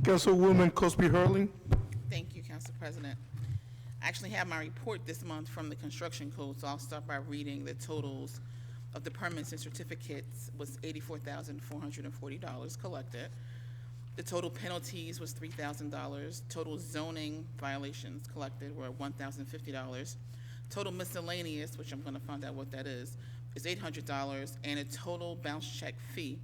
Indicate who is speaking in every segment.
Speaker 1: Councilwoman Cosby-Hurling.
Speaker 2: Thank you, Council President. I actually have my report this month from the construction code, so I'll start by reading the totals of the permits and certificates was $84,440 collected. The total penalties was $3,000. Total zoning violations collected were $1,050. Total miscellaneous, which I'm going to find out what that is $800, and a total bounce check fee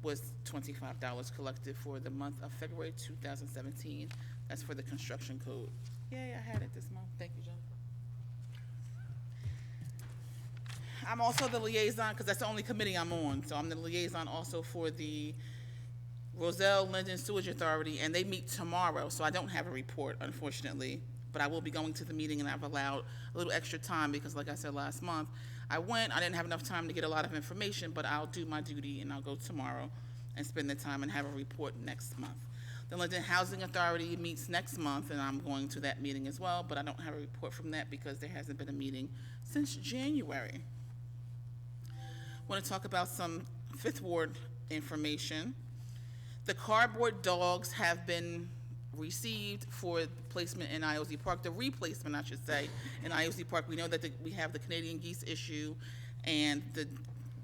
Speaker 2: was $25 collected for the month of February 2017. That's for the construction code. Yay, I had it this month. Thank you, Jennifer. I'm also the liaison, because that's the only committee I'm on, so I'm the liaison also for the Roselle Linden Sewage Authority, and they meet tomorrow, so I don't have a report, unfortunately, but I will be going to the meeting, and I've allowed a little extra time because, like I said last month, I didn't have enough time to get a lot of information, but I'll do my duty, and I'll go tomorrow and spend the time and have a report next month. The Linden Housing Authority meets next month, and I'm going to that meeting as well, but I don't have a report from that because there hasn't been a meeting since January. I want to talk about some Fifth Ward information. The cardboard dogs have been received for placement in IOZ Park, the replacement, I should say, in IOZ Park. We know that we have the Canadian geese issue, and the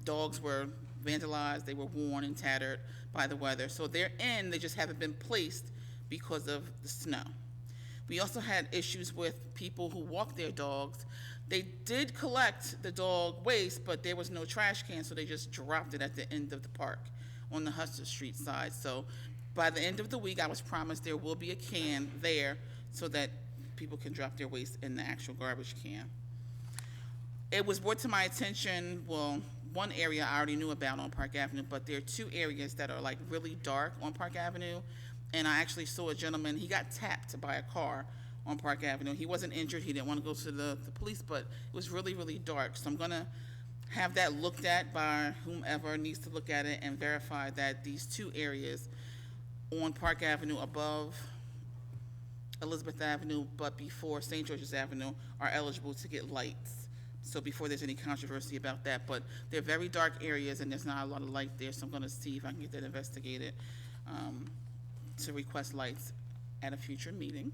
Speaker 2: dogs were vandalized, they were worn and tattered by the weather. So they're in, they just haven't been placed because of the snow. We also had issues with people who walk their dogs. They did collect the dog waste, but there was no trash can, so they just dropped it at the end of the park on the Hudson Street side. So by the end of the week, I was promised there will be a can there so that people can drop their waste in the actual garbage can. It was brought to my attention, well, one area I already knew about on Park Avenue, but there are two areas that are like really dark on Park Avenue, and I actually saw a gentleman, he got tapped by a car on Park Avenue. He wasn't injured, he didn't want to go to the police, but it was really, really dark. So I'm gonna have that looked at by whomever needs to look at it and verify that these two areas on Park Avenue above Elizabeth Avenue but before St. George's Avenue are eligible to get lights. So before there's any controversy about that, but they're very dark areas and there's not a lot of light there, so I'm gonna see if I can get that investigated to request lights at a future meeting.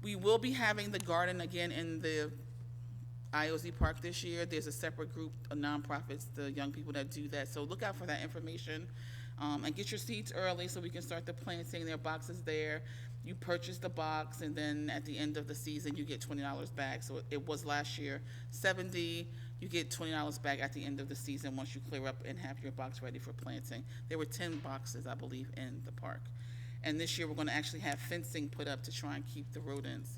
Speaker 2: We will be having the garden again in the IOZ Park this year. There's a separate group of nonprofits, the young people that do that, so look out for that information. And get your seeds early so we can start the planting. There are boxes there. You purchase the box, and then at the end of the season, you get $20 back. So it was last year $70. You get $20 back at the end of the season once you clear up and have your box ready for planting. There were 10 boxes, I believe, in the park. And this year, we're going to actually have fencing put up to try and keep the rodents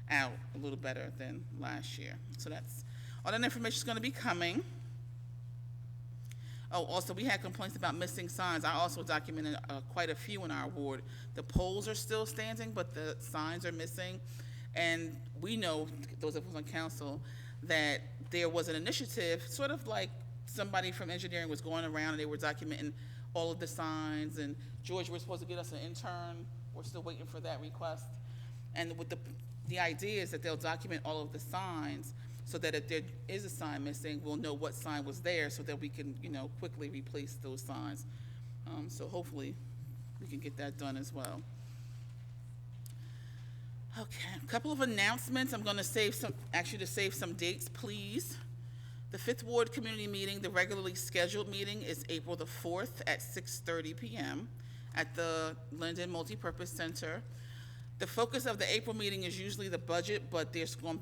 Speaker 2: out a little better than last year. So that's all that information is going to be coming. Oh, also, we had complaints about missing signs. I also documented quite a few in our ward. The poles are still standing, but the signs are missing. And we know, those of us on council, that there was an initiative, sort of like somebody from engineering was going around and they were documenting all of the signs. And George, we're supposed to get us an intern. We're still waiting for that request. And with the idea is that they'll document all of the signs so that if there is a sign missing, we'll know what sign was there so that we can, quickly replace those signs. So hopefully we can get that done as well. Okay, a couple of announcements. I'm going to ask you to save some dates, please. The Fifth Ward Community Meeting, the regularly scheduled meeting, is April the 4th at 6:30 p.m. at the Linden Multipurpose Center. The focus of the April meeting is usually the budget, but there won't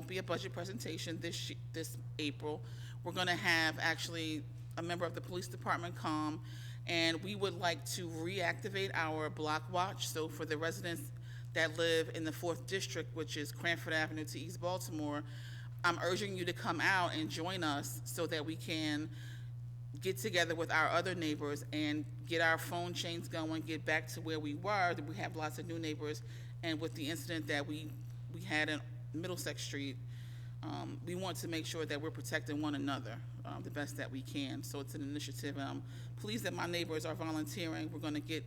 Speaker 2: be a budget presentation this April. We're going to have actually a member of the police department come, and we would like to reactivate our block watch. So for the residents that live in the 4th District, which is Cranford Avenue to East Baltimore, I'm urging you to come out and join us so that we can get together with our other neighbors and get our phone chains going, get back to where we were. We have lots of new neighbors, and with the incident that we had in Middlesex Street, we want to make sure that we're protecting one another the best that we can. So it's an initiative. Pleased that my neighbors are volunteering. We're going to get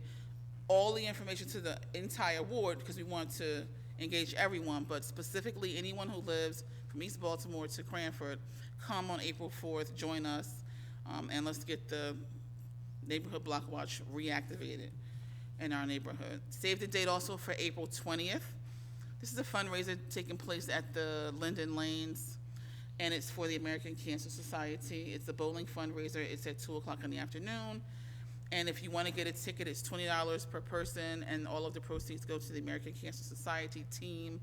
Speaker 2: all the information to the entire ward because we want to engage everyone, but specifically anyone who lives from East Baltimore to Cranford, come on April 4th, join us, and let's get the neighborhood block watch reactivated. in our neighborhood. Save the date also for April 20th. This is a fundraiser taking place at the Linden Lanes, and it's for the American Cancer Society. It's a bowling fundraiser. It's at 2 o'clock in the afternoon. And if you want to get a ticket, it's $20 per person, and all of the proceeds go to the American Cancer Society team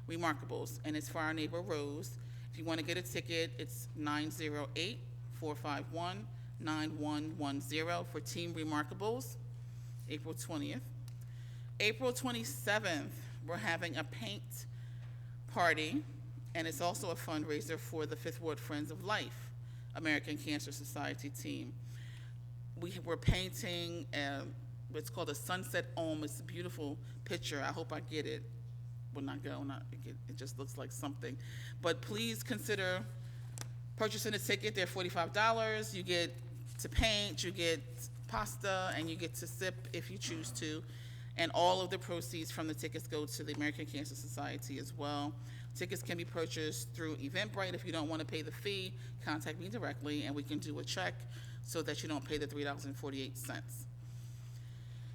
Speaker 2: Remarkables, and it's for our neighbor Rose. If you want to get a ticket, it's 908-451-9110 for Team Remarkables, April 20th. April 27th, we're having a paint party, and it's also a fundraiser for the Fifth Ward Friends of Life, American Cancer Society team. We're painting, it's called a Sunset Home. It's a beautiful picture. I hope I get it. When I go, it just looks like something. But please consider purchasing a ticket. They're $45. You get to paint, you get pasta, and you get to sip if you choose to. And all of the proceeds from the tickets go to the American Cancer Society as well. Tickets can be purchased through Eventbrite. If you don't want to pay the fee, contact me directly, and we can do a check so that you don't pay the $3.48.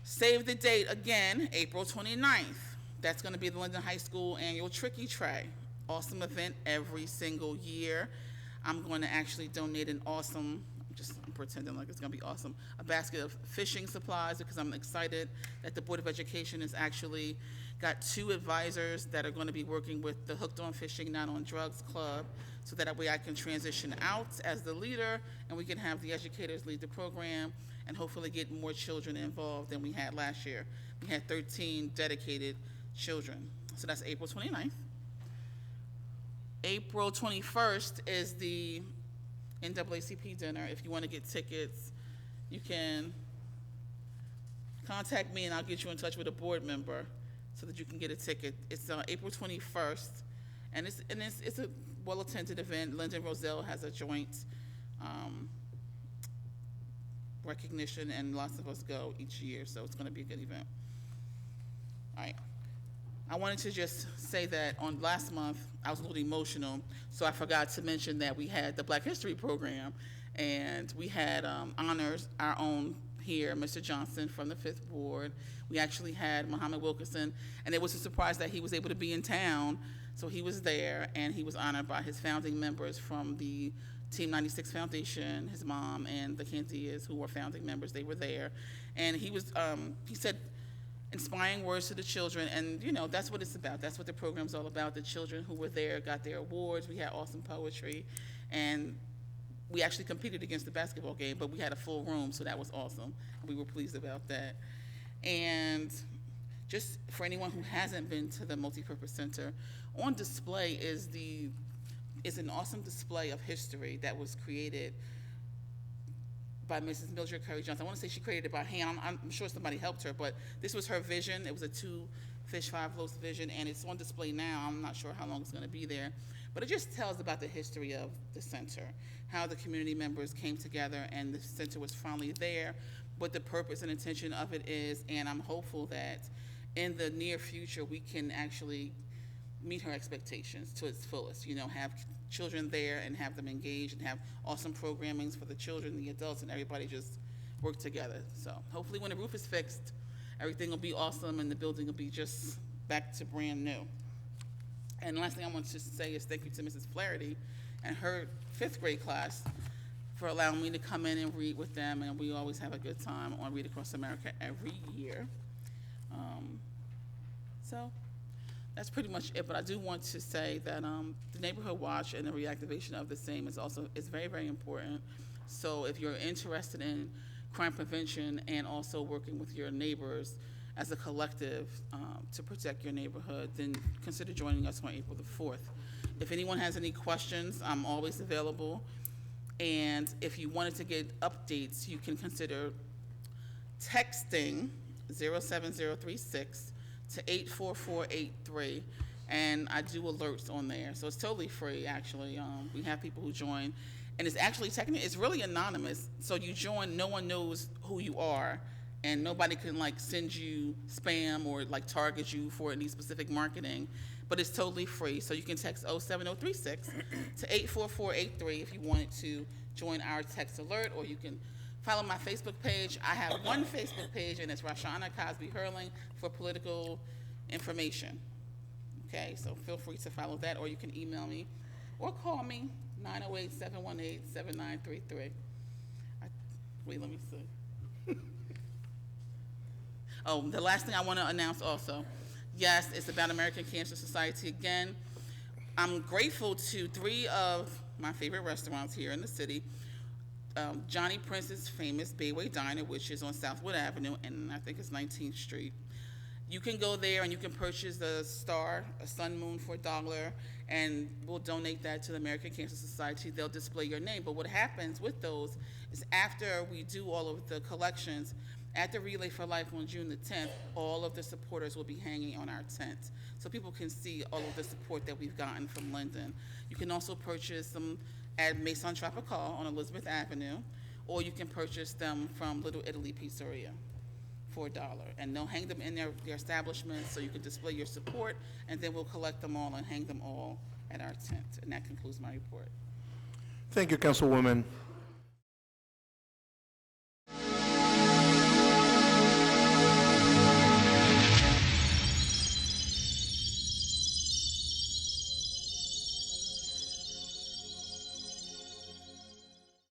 Speaker 2: Save the date again, April 29th. That's going to be the Linden High School annual Tricky Tray. Awesome event every single year. I'm going to actually donate an awesome, I'm pretending like it's going to be awesome, a basket of fishing supplies, because I'm excited that the Board of Education has actually got 2 advisors that are going to be working with the Hooked on Fishing, Not on Drugs Club, so that way I can transition out as the leader, and we can have the educators lead the program and hopefully get more children involved than we had last year. We had 13 dedicated children. So that's April 29th. April 21st is the NAACP dinner. If you want to get tickets, you can contact me and I'll get you in touch with a board member so that you can get a ticket. It's April 21st, and it's a well-attended event. Linden Roselle has a joint recognition, and lots of us go each year, so it's going to be a good event. All right. I wanted to just say that on last month, I was a little emotional, so I forgot to mention that we had the Black History program, and we had honors, our own here, Mr. Johnson from the Fifth Ward. We actually had Muhammad Wilkerson, and it was a surprise that he was able to be in town, so he was there, and he was honored by his founding members from the Team 96 Foundation, his mom, and the Candias, who were founding members. They were there, and he said, inspiring words to the children, and that's what it's about. That's what the program's all about. The children who were there got their awards. We had awesome poetry, and we actually competed against the basketball game, but we had a full room, so that was awesome. We were pleased about that. And just for anyone who hasn't been to the Multipurpose Center, on display is an awesome display of history that was created by Mrs. Mildred Curry Johnson. I want to say she created it by hand. I'm sure somebody helped her, but this was her vision. It was a 2 fish, 5 loaves vision, and it's on display now. I'm not sure how long it's going to be there, but it just tells about the history of the center, how the community members came together, and the center was finally there, what the purpose and intention of it is, and I'm hopeful that in the near future we can actually meet her expectations to its fullest, have children there and have them engaged and have awesome programmings for the children, the adults, and everybody just work together. So hopefully when the roof is fixed, everything will be awesome and the building will be just back to brand new. And the last thing I want to say is thank you to Mrs. Flaherty and her 5th grade class for allowing me to come in and read with them, and we always have a good time on Read Across America every year. So that's pretty much it, but I do want to say that the Neighborhood Watch and the reactivation of the same is very, very important. So if you're interested in crime prevention and also working with your neighbors as a collective to protect your neighborhood, then consider joining us on April the 4th. If anyone has any questions, I'm always available. And if you wanted to get updates, you can consider texting 07036 to 84483, and I do alerts on there, so it's totally free. Actually, we have people who join, and it's actually it's really anonymous. So you join, no one knows who you are, and nobody can send you spam or target you for any specific marketing. But it's totally free, so you can text 07036 to 84483 if you wanted to join our text alert, or you can Follow my Facebook page. I have one Facebook page, and it's Rhashonna Cosby-Hurling for political information. Okay, so feel free to follow that, or you can email me or call me, 908-718-7933. Wait, let me see. Oh, the last thing I want to announce also, yes, it's about American Cancer Society again. I'm grateful to 3 of my favorite restaurants here in the city. Johnny Prince's famous Bayway Diner, which is on Southwood Avenue, and I think it's 19th Street. You can go there and you can purchase a star, a sun moon for $1, and we'll donate that to the American Cancer Society. They'll display your name. But what happens with those is after we do all of the collections, at the Relay for Life on June the 10th, all of the supporters will be hanging on our tent, so people can see all of the support that we've gotten from Linden. You can also purchase them at Maison Tropical on Elizabeth Avenue, or you can purchase them from Little Italy Pizzeria for $1. And they'll hang them in their establishment so you can display your support, and then we'll collect them all and hang them all at our tent. And that concludes my report.
Speaker 1: Thank you, Councilwoman.